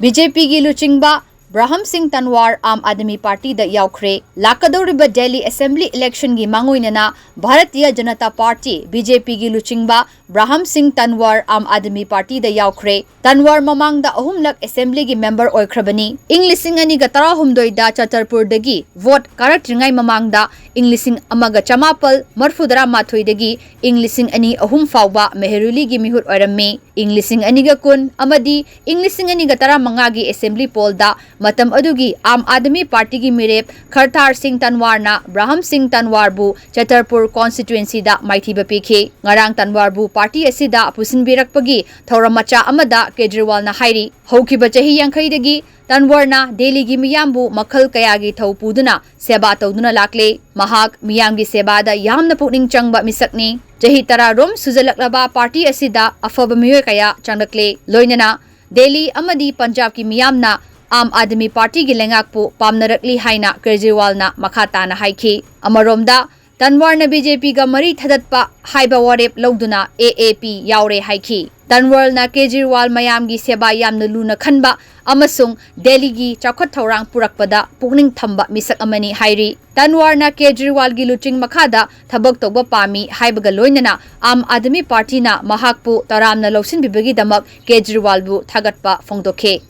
BJP gi Luchingba Brahm Singh Tanwar Aam Aadmi Party da Changkhre Lakadoriba Delhi Assembly election gi mangoinana Bharatiya Janata Party BJP gi Luchingba Brahm Singh Tanwar Aam Aadmi Party da Changkhre Tanwar mamang da ahumlak assembly gi member oikrabani Inglising ani ga 18 da Chatarpur dagi vote karatringai mamang da Inglising amaga chamapal marfudara mathoi dagi Inglising ani ahum fawba Meheruli gi mihut oirami Inglising ani ga kun amadi Inglising ani ga 15 gi assembly poll da matam adugi Aam Aadmi Party gi mirep Khartar Singh Tanwar na Brahm Singh Tanwar bu Chatarpur constituency da maithiba pikhe ngarang Tanwar bu party asida pusinbirakpagi thoramacha amada Kejriwal na hairi haukiba chahi yankhai dagi Tanwar na Delhi gi miyambu makhal kaya gi thau puduna seba tawduna lakle mahak miyam gi seba da yamna pukning changba misakni chahi tara rom suzalaklaba party asida afaba miyoy kaya changlakle loinana Delhi amadi Punjab ki miyamna Aam Aadmi Party gi lengakpu pamnarakli haina Kejriwal na makata na haiki amaromda Tanwar na BJP ga mari thadatpa haiba warep lawduna AAP yaure haiki Tanwar na Kejriwal mayam gi seba yamna luna khanba amasung Delhi gi chakhot thorang purakpada pukning thamba misak amani hairi Tanwar na Kejriwal gi luching makhada thabak tawba pami haibaga loinana Aam Aadmi Party na mahakpu taramna lawsin bibagi damak Kejriwal bu thagatpa phongdokhe